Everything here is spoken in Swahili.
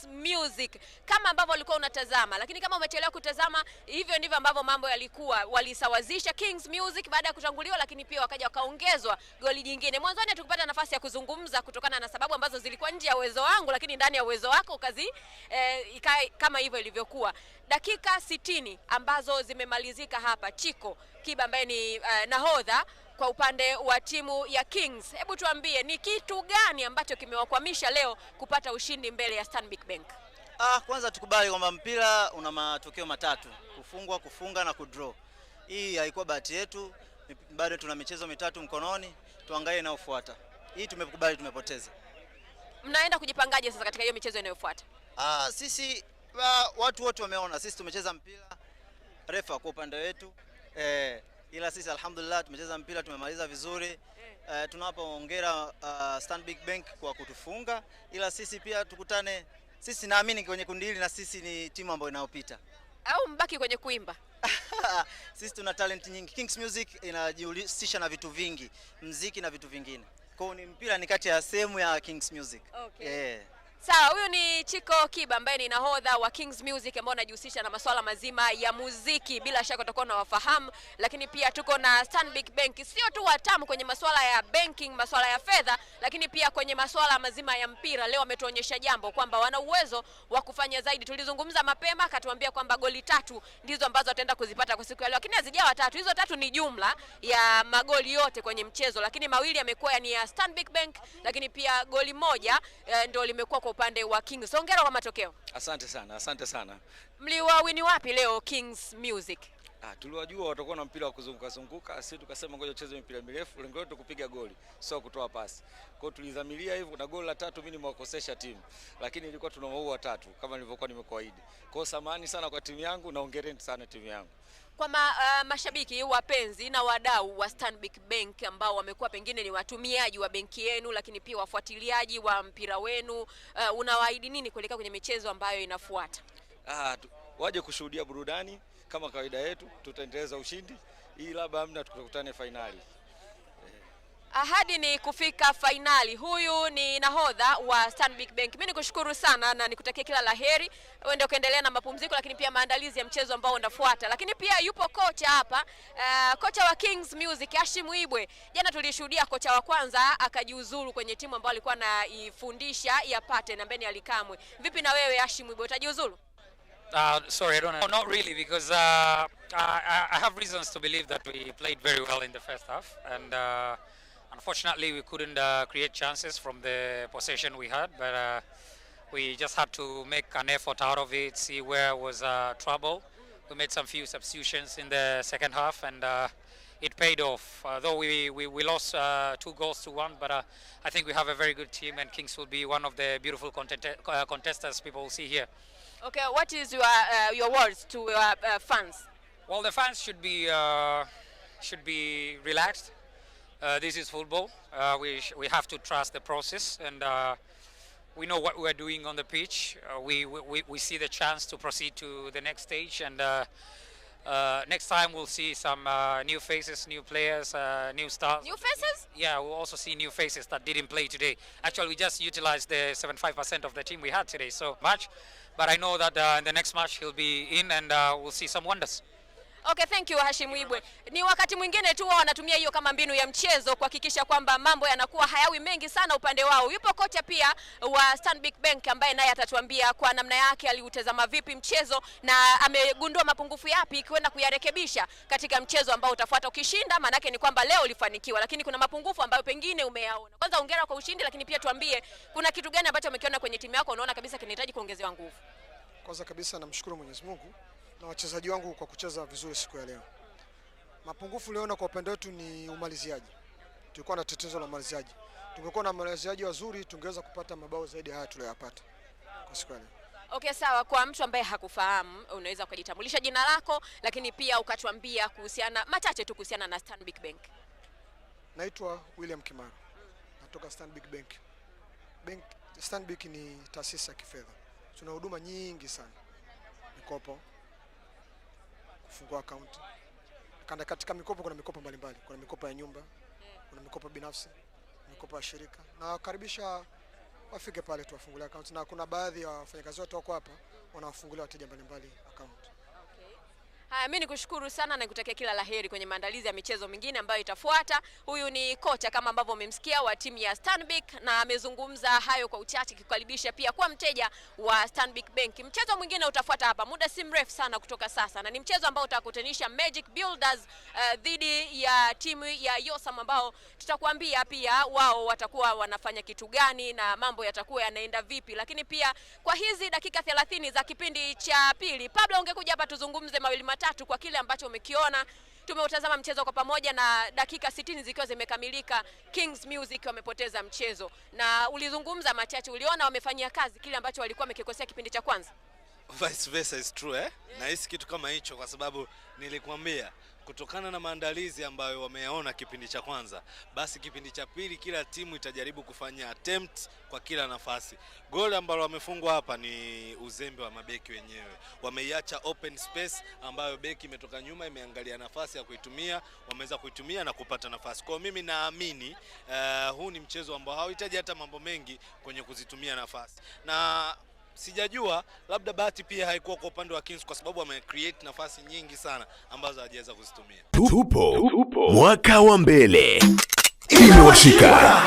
Music kama ambavyo ulikuwa unatazama, lakini kama umechelewa kutazama, hivyo ndivyo ambavyo mambo yalikuwa. Walisawazisha Kings Music baada ya kutanguliwa, lakini pia wakaja wakaongezwa goli jingine. Mwanzoni tukupata nafasi ya kuzungumza kutokana na sababu ambazo zilikuwa nje ya uwezo wangu, lakini ndani ya uwezo wako kazi ikae kama hivyo ilivyokuwa. Dakika 60 ambazo zimemalizika hapa, Chiko Kiba ambaye ni nahodha kwa upande wa timu ya Kings, hebu tuambie ni kitu gani ambacho kimewakwamisha leo kupata ushindi mbele ya Stanbic Bank? Kwanza tukubali kwamba mpira una matokeo matatu: kufungwa, kufunga na kudraw. Hii haikuwa bahati yetu, bado tuna michezo mitatu mkononi, tuangalie inayofuata. Hii tumekubali tumepoteza. Mnaenda kujipangaje sasa katika hiyo michezo inayofuata? Sisi watu wote wameona sisi tumecheza mpira, refa kwa upande wetu. Ila sisi alhamdulillah tumecheza mpira, tumemaliza vizuri. Tunawapa hongera Stanbic Bank kwa kutufunga, ila sisi pia tukutane. Sisi naamini kwenye kundi hili na sisi ni timu ambayo inayopita. Au mbaki kwenye kuimba? Sisi tuna talent nyingi. Kings Music inajihusisha na vitu vingi, muziki na vitu vingine. Kwa hiyo ni mpira ni kati ya sehemu ya Kings Music. Okay. Sawa, huyu ni Chiko Kiba ambaye ni nahodha wa Kings Music ambao anajihusisha na masuala mazima ya muziki. Bila shaka utakuwa unawafahamu, lakini pia tuko na Stanbic Bank, sio tu watamu kwenye masuala ya banking, masuala ya fedha, lakini pia kwenye masuala mazima ya mpira. Leo wametuonyesha jambo kwamba wana uwezo wa kufanya zaidi. Tulizungumza mapema, akatuambia kwamba goli 3 ndizo ambazo ataenda kuzipata kwa siku ya leo, lakini hazijawa 3. Hizo 3 ni jumla ya magoli yote kwenye mchezo, lakini mawili yamekuwa ni ya Stanbic Bank, lakini pia goli moja ndio limekuwa kwa upande wa Kings. Hongera kwa matokeo. Asante sana, asante sana. Mliwawini wapi leo Kings Music? Tuliwajua watakuwa na mpira wa kuzunguka, sisi tukasema ngoja tucheze mpira mirefu, lengo letu kupiga goli, sio kutoa pasi. Kwa hiyo tulizamilia hivyo, na goli la 3 mimi nimewakosesha timu, lakini ilikuwa tunawaua 3 kama nilivyokuwa nimekuahidi. Kwa hiyo samahani sana kwa timu yangu na hongereni sana timu yangu. Kwa mashabiki, wapenzi na wadau wa Stanbic Bank ambao wamekuwa pengine ni watumiaji wa benki yenu, lakini pia wafuatiliaji wa mpira wenu, unawaahidi nini kuelekea kwenye michezo ambayo inafuata? Waje kushuhudia burudani kama kawaida yetu, tutaendeleza ushindi, hii labda hamna tukutane finali. Ahadi ni kufika finali. Huyu ni nahodha wa Stanbic Bank. Mimi nikushukuru sana na nikutakia kila laheri. Uende ukaendelea na mapumziko, lakini pia maandalizi ya mchezo ambao unafuata. Lakini pia yupo kocha hapa, kocha wa Kings Music, Hashim Ibwe. Jana tulishuhudia kocha wa kwanza akajiuzuru kwenye timu ambayo alikuwa anaifundisha ya Paten ambaye ni Alikamwe. Vipi na wewe Hashim Ibwe, utajiuzuru? Sorry, I don't know. Not really, because I have reasons to believe that we played very well in the first half, and unfortunately we couldn't create chances from the possession we had, but we just had to make an effort out of it, see where was trouble. We made some few substitutions in the second half, and it paid off. Though we lost 2 goals to 1, but I think we have a very good team, and Kings will be one of the beautiful contestants people will see here. Okay, what is your words to fans? Well, the fans should be relaxed. This is football. We have to trust the process, and we know what we're doing on the pitch. We see the chance to proceed to the next stage, and next time we'll see some new faces, new players, new stars. New faces? Yeah, we'll also see new faces that didn't play today. Actually, we just utilized the 75% of the team we had today, so much. But I know that in the next match he'll be in, and we'll see some wonders. Okay, thank you Hashim Ibwe. Ni wakati mwingine tu wanatumia hiyo kama mbinu ya mchezo kuhakikisha kwamba mambo yanakuwa hayawi mengi sana upande wao. Yupo kocha pia wa Stanbic Bank ambaye naye atatuambia kwa namna yake aliutazama vipi mchezo na amegundua mapungufu yapi kwenda kuyarekebisha katika mchezo ambao utafuata. Ukishinda maana yake ni kwamba leo ulifanikiwa, lakini kuna mapungufu ambayo pengine umeyaona. Kwanza hongera kwa ushindi, lakini pia tuambie kuna kitu gani ambacho umekiona kwenye timu yako unaona kabisa kinahitaji kuongezewa nguvu? Kwanza kabisa namshukuru Mwenyezi Mungu na wachezaji wangu kwa kucheza vizuri siku ya leo. Mapungufu uliona kwa upande wetu ni umaliziaji. Tulikuwa na tatizo la umaliziaji. Tungekuwa na umaliziaji wazuri tungeweza kupata mabao zaidi haya tuliyopata kwa siku ya leo. Okay, sawa. Kwa mtu ambaye hakufahamu, unaweza ukajitambulisha jina lako, lakini pia ukatuambia kuhusiana machache tu kuhusiana na Stanbic Bank. Naitwa William Kimaro. Natoka Stanbic Bank. Stanbic ni taasisi ya kifedha. Tuna huduma nyingi sana. Mikopo, kufungua account. Katika mikopo kuna mikopo mbalimbali. Kuna mikopo ya nyumba, kuna mikopo binafsi, mikopo ya shirika. Na karibisha wafike pale tuwafungulie account, na kuna baadhi ya wafanyakazi wote wako hapa wanawafungulia wateja mbalimbali account. Haya, mimi nikushukuru sana na nikutakia kila laheri kwenye maandalizi ya michezo mingine ambayo itafuata. Huyu ni kocha kama ambavyo umemsikia wa timu ya Stanbic, na amezungumza hayo kwa uchache kikaribisha pia kwa mteja wa Stanbic Bank. Mchezo mwingine utafuata hapa muda si mrefu sana kutoka sasa, na ni mchezo ambao utakutanisha Magic Builders dhidi ya timu ya Yosam, ambao tutakwambia pia wao watakuwa wanafanya kitu gani na mambo yatakuwa yanaenda vipi. Lakini pia kwa hizi dakika 30 za kipindi cha pili, Pablo, ungekuja hapa tuzungumze mawili matatu kwa kile ambacho umekiona. Tumeutazama mchezo kwa pamoja na dakika 60 zikiwa zimekamilika, Kings Music wamepoteza mchezo, na ulizungumza machache, uliona wamefanyia kazi kile ambacho walikuwa wamekikosea kipindi cha kwanza? Vice versa is true Yeah. Na hisi kitu kama hicho, kwa sababu nilikwambia kutokana na maandalizi ambayo wameyaona kipindi cha kwanza, basi kipindi cha pili kila timu itajaribu kufanya attempt kwa kila nafasi. Goli ambalo wamefungwa hapa ni uzembe wa mabeki wenyewe. Wameiacha open space ambayo beki imetoka nyuma imeangalia nafasi ya kuitumia, wameweza kuitumia na kupata nafasi. Kwa mimi naamini huu ni mchezo ambao hauhitaji hata mambo mengi kwenye kuzitumia nafasi. Na sijajua labda bahati pia haikuwa kwa upande wa Kings, kwa sababu wame create nafasi nyingi sana ambazo hawajaweza kuzitumia. Tupo mwaka wa mbele. Imewashika.